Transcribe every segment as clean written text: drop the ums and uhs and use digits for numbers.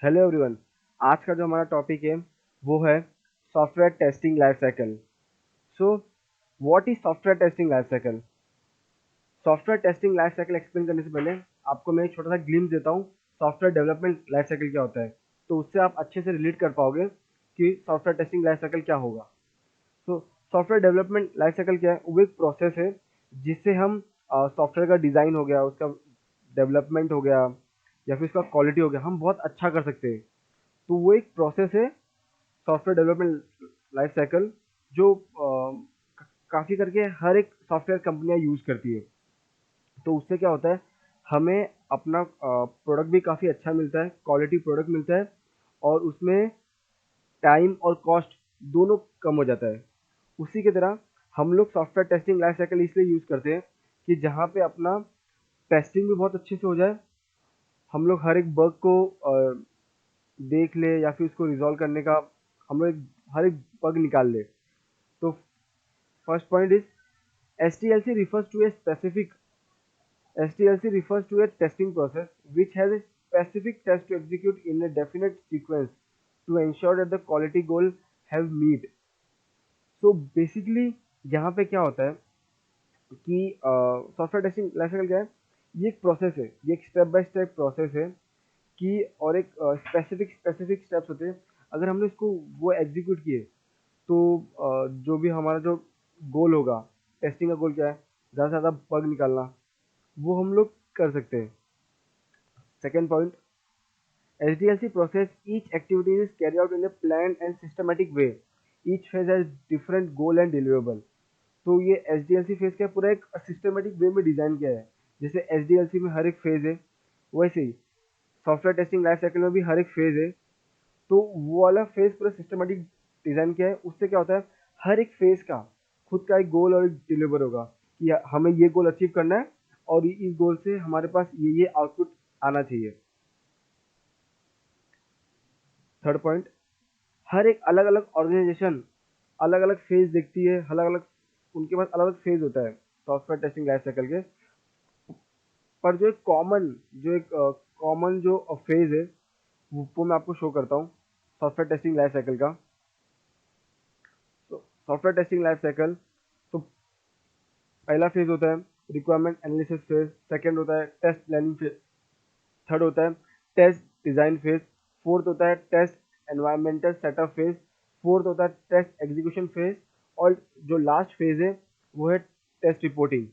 Hello everyone. आज का जो हमारा टॉपिक है वो है software testing life cycle. So what is software testing life cycle? Software testing life cycle explain करने से पहले आपको मैं एक छोटा सा ग्लिम्स देता हूँ सॉफ्टवेयर डेवलपमेंट लाइफ साइकिल क्या होता है, तो उससे आप अच्छे से रिलेट कर पाओगे कि सॉफ्टवेयर टेस्टिंग लाइफ साइकिल क्या होगा। तो सॉफ्टवेयर डेवलपमेंट लाइफ साइकिल क्या है? वो एक प्रोसेस है जिससे हम सॉफ्टवेयर का डिज़ाइन हो गया, उसका डेवलपमेंट हो गया या फिर उसका क्वालिटी हो गया, हम बहुत अच्छा कर सकते हैं। तो वो एक प्रोसेस है सॉफ्टवेयर डेवलपमेंट लाइफ साइकिल, जो काफ़ी करके हर एक सॉफ्टवेयर कंपनियां यूज़ करती है। तो उससे क्या होता है, हमें अपना प्रोडक्ट भी काफ़ी अच्छा मिलता है, क्वालिटी प्रोडक्ट मिलता है, और उसमें टाइम और कॉस्ट दोनों कम हो जाता है। उसी की तरह हम लोग सॉफ्टवेयर टेस्टिंग लाइफ साइकिल इसलिए यूज़ करते हैं कि जहाँ पे अपना टेस्टिंग भी बहुत अच्छे से हो जाए, हम लोग हर एक बग को देख ले या फिर उसको रिजॉल्व करने का हम लोग हर एक बग निकाल ले। तो first point is STLC refers to a specific STLC refers to a testing process which has a specific test to execute in a definite sequence to ensure that the quality goal have meet. So basically यहाँ पे क्या होता है कि software testing life cycle क्या है? ये एक प्रोसेस है, ये एक स्टेप बाय स्टेप प्रोसेस है कि और एक स्पेसिफिक स्पेसिफिक स्टेप्स होते हैं। अगर हमने इसको वो एग्जीक्यूट किए तो जो भी हमारा जो गोल होगा, टेस्टिंग का गोल क्या है, ज़्यादा से ज़्यादा बग निकालना, वो हम लोग कर सकते हैं। Second point, SDLC process each activity is carried out in a planned and systematic way. Each phase has different goal and deliverable. तो ये SDLC फेज क्या पूरा एक सिस्टमेटिक वे में डिजाइन किया है। जैसे SDLC में हर एक फेज है, वैसे ही सॉफ्टवेयर टेस्टिंग लाइफ साइकिल में भी हर एक फेज है। तो वो वाला फेज पूरा सिस्टमेटिक डिजाइन किया है। उससे क्या होता है, हर एक फेज का खुद का एक गोल और एक डिलीवर होगा कि हमें ये गोल अचीव करना है और इस गोल से हमारे पास ये आउटपुट आना चाहिए। थर्ड पॉइंट, हर एक अलग अलग ऑर्गेनाइजेशन अलग अलग फेज देखती है, अलग अलग उनके पास अलग अलग फेज होता है सॉफ्टवेयर टेस्टिंग लाइफ साइकिल के। पर जो एक कॉमन जो फेज है वो मैं आपको शो करता हूँ सॉफ्टवेयर टेस्टिंग लाइफ साइकिल का। तो सॉफ्टवेयर टेस्टिंग लाइफ साइकिल, तो पहला फेज होता है रिक्वायरमेंट एनालिसिस फेज, सेकंड होता है टेस्ट प्लानिंग फेज, थर्ड होता है टेस्ट डिजाइन फेज, फोर्थ होता है test environmental setup phase, fourth होता है टेस्ट एग्जीक्यूशन फेज, और जो लास्ट फेज है वो है टेस्ट रिपोर्टिंग।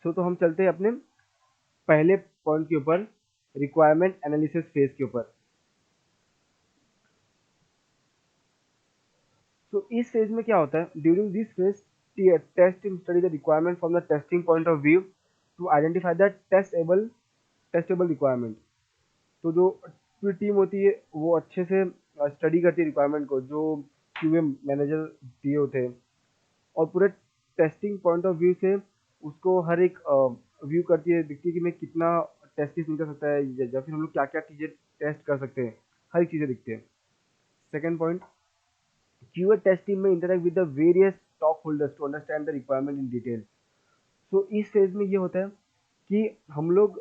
तो हम चलते हैं अपने पहले पॉइंट के ऊपर, रिक्वायरमेंट एनालिसिस फेज के ऊपर। तो इस फेज में क्या होता है, during this phase test team study the requirement from the testing point of view to identify the testable requirement. तो जो पूरी टीम होती है वो अच्छे से स्टडी करती है रिक्वायरमेंट को जो क्यूए मैनेजर दिए होते हैं, और पूरे टेस्टिंग पॉइंट ऑफ व्यू से उसको हर एक व्यू करती है, दिखती है कि मैं कितना टेस्ट केस निकल सकता है या फिर हम लोग क्या क्या चीज़ें टेस्ट कर सकते हैं, हर एक चीज़ें दिखती है। Second point, QA test team में interact with the various stakeholders to understand the requirement in detail. So इस फेज में ये होता है कि हम लोग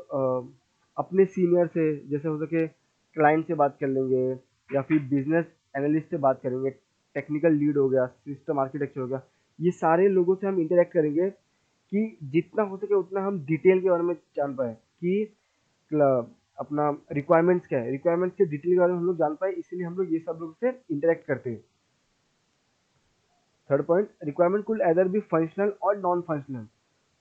अपने सीनियर से, जैसे हो सके क्लाइंट से बात कर लेंगे या फिर बिजनेस एनालिस्ट से बात करेंगे, टेक्निकल लीड हो गया, सिस्टम आर्किटेक्चर हो गया, ये सारे लोगों से हम इंटरेक्ट करेंगे कि जितना हो सके उतना हम डिटेल के बारे में जान पाए कि अपना रिक्वायरमेंट्स क्या है, रिक्वायरमेंट्स के डिटेल के बारे में हम लोग जान पाए, इसीलिए हम लोग ये सब लोग से इंटरेक्ट करते हैं। थर्ड पॉइंट, रिक्वायरमेंट कुल एदर बी फंक्शनल और नॉन फंक्शनल।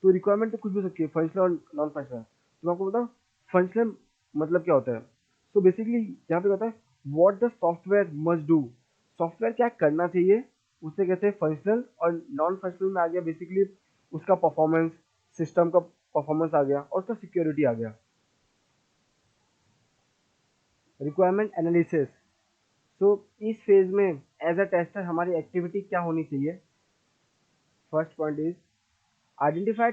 तो रिक्वायरमेंट तो कुछ भी हो सकती है, फंक्शनल और नॉन फंक्शनल। तो मैं आपको बताऊँ फंक्शनल मतलब क्या होता है। तो बेसिकली यहाँ पे होता है what the software must do, software क्या करना चाहिए, उसे कहते हैं फंक्शनल। और नॉन फंक्शनल में आ गया बेसिकली उसका परफॉर्मेंस, सिस्टम का परफॉर्मेंस आ गया और उसका सिक्योरिटी आ गया। रिक्वायरमेंट एनालिसिस, सो इस फेज में एज अ टेस्टर हमारी एक्टिविटी क्या होनी चाहिए? First point is identify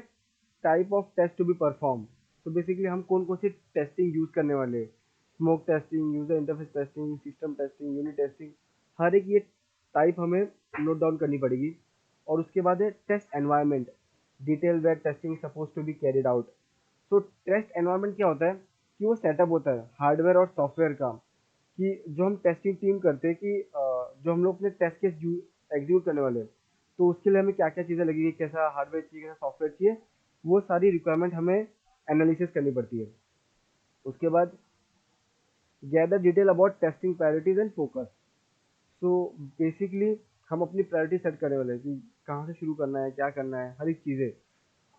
type of test to be perform. तो बेसिकली हम कौन कौन सी टेस्टिंग यूज करने वाले हैं, smoke testing, user interface testing, system testing, unit testing, हर एक ये टाइप हमें नोट डाउन करनी पड़ेगी। और उसके बाद है test environment, detail where testing suppose to be carried out. तो टेस्ट एनवायरनमेंट क्या होता है कि वो सेटअप होता है हार्डवेयर और सॉफ्टवेयर का, कि जो हम टेस्टिंग टीम करते हैं कि जो हम लोग अपने टेस्ट केस एग्जीक्यूट करने वाले हैं, तो उसके लिए हमें क्या क्या चीज़ें लगेगी, कैसा हार्डवेयर चाहिए, कैसा सॉफ्टवेयर चाहिए, वो सारी रिक्वायरमेंट हमें एनालिसिस करनी पड़ती है। उसके बाद gather detail about testing priorities and focus. So basically हम अपनी प्रायोरिटी सेट करने वाले हैं कि कहाँ से शुरू करना है, क्या करना है, हर एक चीज़ें।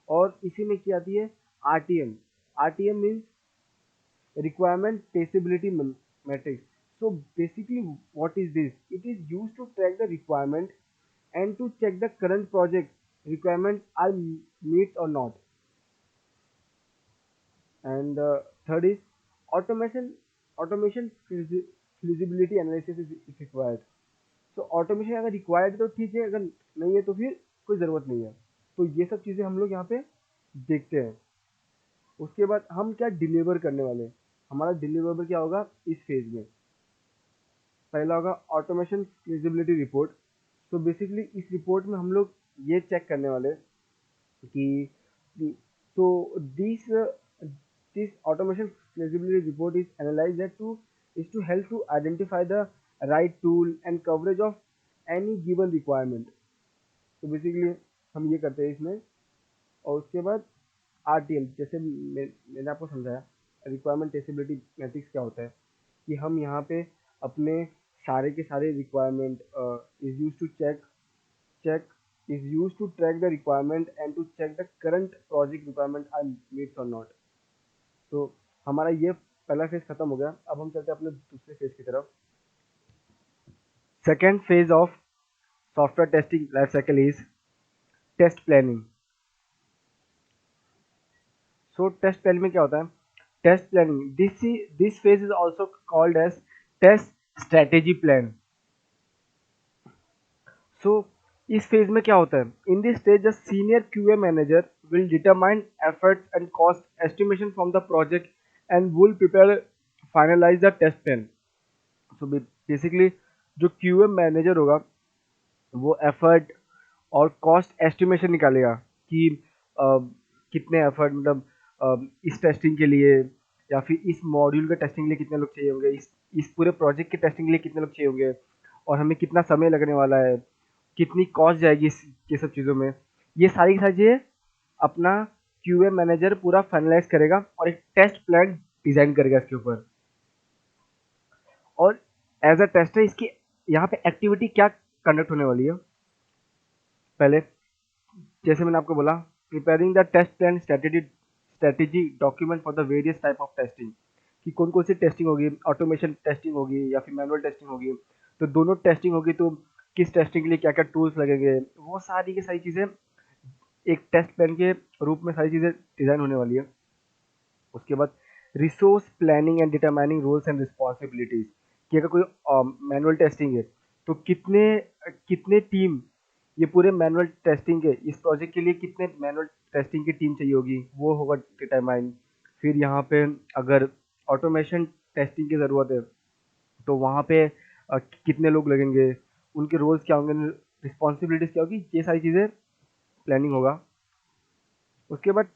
और इसी में क्या आती है, R T M. R T M means requirement traceability matrix. So basically what is this? It is used to track the requirement and to check the current project requirements are meet or not. And third is automation. Automation feasibility analysis is required. So automation अगर required तो ठीक है, अगर नहीं है तो फिर कोई ज़रूरत नहीं है। तो ये सब चीज़ें हम लोग यहाँ पे देखते हैं। उसके बाद हम क्या डिलीवर करने वाले हैं, हमारा डिलीवरेबल क्या होगा इस फेज में। पहला होगा ऑटोमेशन फिजिबिलिटी रिपोर्ट। तो बेसिकली इस रिपोर्ट में हम लोग ये चेक करने वाले कि तो this this automation feasibility report is analyse that to is to help to identify the right tool and coverage of any given requirement. तो बेसिकली हम ये करते हैं इसमें। और उसके बाद आरटीएम, जैसे मैंने आपको समझाया, रिक्वायरमेंट ट्रेसेबिलिटी मैट्रिक्स क्या होता है, कि हम यहाँ पे अपने सारे के सारे requirement is use to check is used to track the requirement and to check the current project requirement are meets or not. तो हमारा ये पहला फेज खत्म हो गया। अब हम चलते हैं अपने दूसरे फेज की तरफ। Second phase of software testing life cycle is test planning. So test planning में क्या होता है, test planning, this phase is also called as test strategy plan. So इस फेज में क्या होता है, in this stage the senior QA manager will determine efforts and cost estimation from the project and will prepare finalize the test plan. So basically जो QA manager होगा वो effort और cost estimation निकालेगा कि कितने एफर्ट, मतलब इस testing के लिए या फिर इस मॉड्यूल के टेस्टिंग के लिए कितने लोग चाहिए होंगे, इस पूरे प्रोजेक्ट के टेस्टिंग के लिए कितने लोग चाहिए होंगे, और हमें कितना समय लगने वाला है, कितनी कॉस्ट जाएगी ये सब चीज़ों में। ये सारी की सारी चीज़ें अपना क्यूए मैनेजर पूरा फाइनलाइज करेगा और एक टेस्ट प्लान डिजाइन करेगा इसके ऊपर। और एज अ टेस्टर इसकी यहाँ पे एक्टिविटी क्या कंडक्ट होने वाली है, पहले जैसे मैंने आपको बोला, preparing the test plan strategy document for the various type of testing, कि कौन कौन सी टेस्टिंग होगी, ऑटोमेशन टेस्टिंग होगी या फिर मैनुअल टेस्टिंग होगी। तो दोनों टेस्टिंग होगी तो किस टेस्टिंग के लिए क्या क्या टूल्स लगेंगे, वो सारी की सारी चीज़ें एक टेस्ट प्लान के रूप में सारी चीज़ें डिज़ाइन होने वाली है। उसके बाद resource planning and determining roles and responsibilities, कि अगर कोई मैनुअल टेस्टिंग है तो कितने कितने टीम, ये पूरे मैनुअल टेस्टिंग के इस प्रोजेक्ट के लिए कितने मैनुअल टेस्टिंग की टीम चाहिए होगी, वो होगा डिटरमाइन। फिर यहाँ पे अगर ऑटोमेशन टेस्टिंग की ज़रूरत है तो वहाँ पे कितने लोग लगेंगे, उनके रोल्स क्या होंगे, रिस्पॉन्सिबिलिटीज़ क्या होगी, ये सारी चीज़ें प्लानिंग होगा। उसके बाद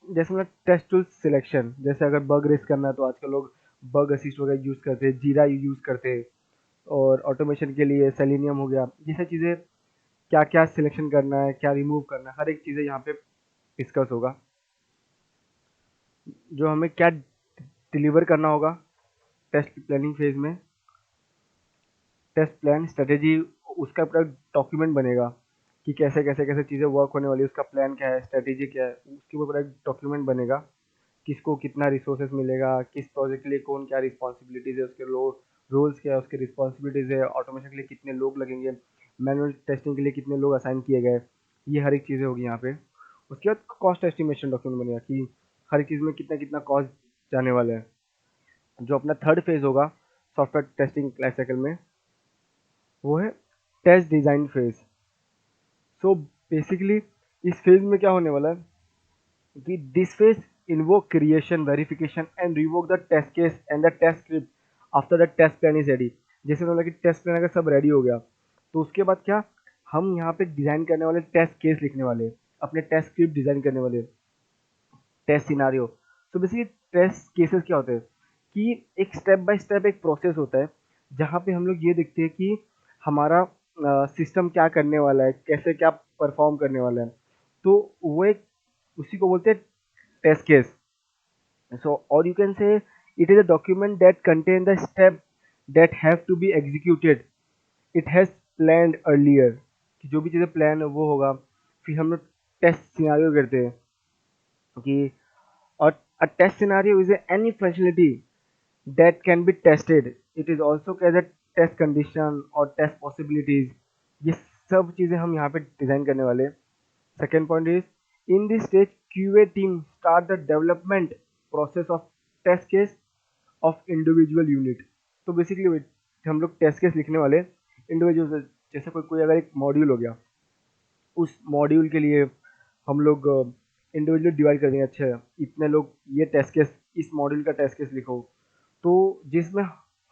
जैसे मतलब टेस्ट टूल सिलेक्शन, जैसे अगर बग रेस करना है तो आजकल लोग बग असिस्ट वगैरह यूज़ करते हैं, जीरा यूज़ करते हैं। और ऑटोमेशन के लिए सेलेनियम हो गया, ये सब चीज़ें क्या क्या सिलेक्शन करना है, क्या रिमूव करना है, हर एक चीज़ें यहाँ पे डिस्कस होगा। जो हमें क्या डिलीवर करना होगा टेस्ट प्लानिंग फेज में, टेस्ट प्लान स्ट्रेटेजी, उसका पूरा डॉक्यूमेंट बनेगा कि कैसे कैसे कैसे चीज़ें वर्क होने वाली है, उसका प्लान क्या है, स्ट्रेटेजी क्या है, उसके ऊपर पूरा एक डॉक्यूमेंट बनेगा। किसको कितना रिसोर्सेज मिलेगा, किस प्रोजेक्ट के लिए कौन क्या रिस्पॉन्सिबिलिटीज़ है, उसके रोल्स क्या है, उसके रिस्पॉन्सिबिलिटीज़ है, ऑटोमेशन के लिए कितने लोग लगेंगे, मैनुअल टेस्टिंग के लिए कितने लोग असाइन किए गए, ये हर एक चीज़ें होगी यहाँ पे। उसके बाद कॉस्ट एस्टिमेशन डॉक्यूमेंट बनेगा कि हर एक चीज़ में कितना कितना कॉस्ट जाने वाला है। जो अपना थर्ड फेज होगा सॉफ्टवेयर टेस्टिंग लाइफ साइकिल में, वो है test design phase. So basically इस फेज में क्या होने वाला है कि this phase invoke creation verification and revoke the test case and the test script after the test plan is ready। जैसे मतलब कि टेस्ट प्लान अगर सब रेडी हो गया तो उसके बाद क्या, हम यहाँ पे डिज़ाइन करने वाले, टेस्ट केस लिखने वाले, अपने टेस्ट स्क्रिप्ट डिज़ाइन करने वाले, test scenario. So basically test cases क्या होते हैं कि एक स्टेप बाय स्टेप एक प्रोसेस होता है जहाँ पे हम लोग ये देखते हैं कि हमारा सिस्टम क्या करने वाला है, कैसे क्या परफॉर्म करने वाला है। तो वो एक उसी को बोलते हैं test case. So, or you can say it is a document that contain the step that have to be executed. It has planned earlier कि जो भी चीज़ें प्लान है वो होगा। फिर हम लोग टेस्ट सिनारियो करते हैं कि और a test scenario is any functionality that can be tested. It is also called a test condition or test possibilities. ये सब चीज़ें हम यहाँ पे डिज़ाइन करने वाले हैं। Second point is in this stage QA team start the development process of test case of individual unit। तो बेसिकली हम लोग टेस्ट केस लिखने वाले इंडिविजुअल, जैसे कोई अगर एक मॉड्यूल हो गया, उस मॉड्यूल के लिए हम लोग इंडिविजुअली डिवाइड कर देंगे। अच्छा इतने लोग ये टेस्ट केस, इस मॉड्यूल का टेस्ट केस लिखो, तो जिसमें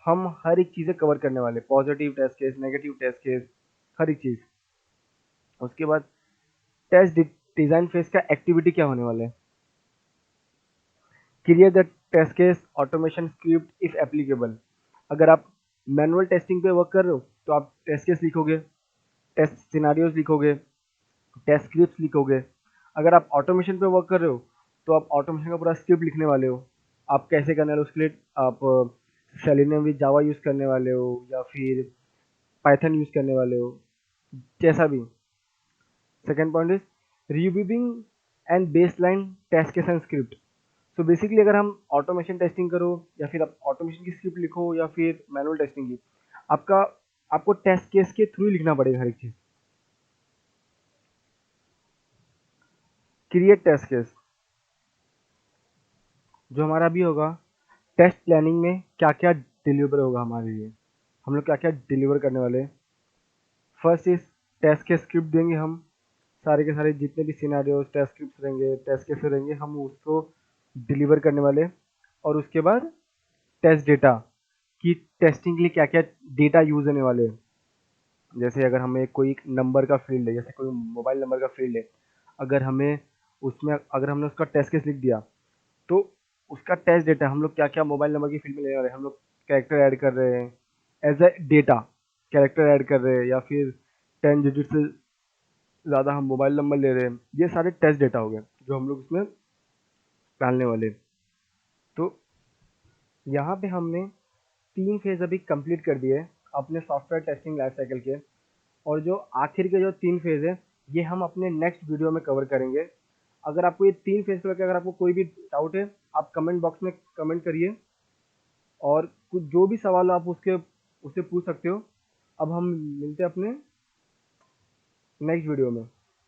हम हर एक चीज़ें कवर करने वाले, positive test case, negative test case, हर एक चीज़। उसके बाद टेस्ट डिज़ाइन फेज का एक्टिविटी क्या होने वाला है, create the test case automation script if applicable. अगर आप मैनुअल टेस्टिंग पे वर्क कर रहे हो तो आप टेस्ट केस लिखोगे, टेस्ट सिनारियोज लिखोगे, टेस्ट स्क्रिप्ट लिखोगे। अगर आप ऑटोमेशन पे वर्क कर रहे हो तो आप ऑटोमेशन का पूरा स्क्रिप्ट लिखने वाले हो। आप कैसे करने वाले हो उसके लिए आप सेलेनियम विद जावा यूज़ करने वाले हो या फिर पाइथन यूज़ करने वाले हो, जैसा भी। Second point is reviewing and baseline test case and script. So basically अगर हम ऑटोमेशन टेस्टिंग करो या फिर आप ऑटोमेशन की स्क्रिप्ट लिखो या फिर मैनुअल टेस्टिंग की, आपका आपको टेस्ट केस के थ्रू ही लिखना पड़ेगा हर एक चीज़। क्रिएट टेस्ट केस जो हमारा भी होगा, टेस्ट प्लानिंग में क्या क्या डिलीवर होगा हमारे लिए, हम लोग क्या क्या डिलीवर करने वाले हैं। फर्स्ट इज टेस्ट के स्क्रिप्ट देंगे हम, सारे के सारे जितने भी सिनेरियोज टेस्ट स्क्रिप्ट रहेंगे, टेस्ट केस रहेंगे, हम उसको डिलीवर करने वाले। और उसके बाद टेस्ट डेटा कि टेस्टिंग के लिए क्या क्या डेटा यूज होने वाले हैं। जैसे अगर हमें कोई नंबर का फील्ड है, जैसे कोई मोबाइल नंबर का फील्ड है, अगर हमें उसमें अगर हमने उसका टेस्ट केस लिख दिया तो उसका टेस्ट डेटा हम लोग क्या क्या मोबाइल नंबर की फील्ड में लेने वाले हैं। हम लोग कैरेक्टर ऐड कर रहे हैं as a data, character add कर रहे हैं या फिर 10 डिजिट से ज़्यादा हम मोबाइल नंबर ले रहे हैं। ये सारे टेस्ट डेटा हो गए जो हम लोग उसमें डालने वाले हैं। तो यहाँ पे हमने 3 फेज अभी कंप्लीट कर दिए अपने सॉफ्टवेयर टेस्टिंग लाइफ साइकिल के। और जो आखिर के जो 3 फेज है ये हम अपने नेक्स्ट वीडियो में कवर करेंगे। अगर आपको ये 3 फेज को लेकर अगर आपको कोई भी डाउट है आप कमेंट बॉक्स में कमेंट करिए, और कुछ जो भी सवाल हो आप उससे पूछ सकते हो। अब हम मिलते हैं अपने नेक्स्ट वीडियो में।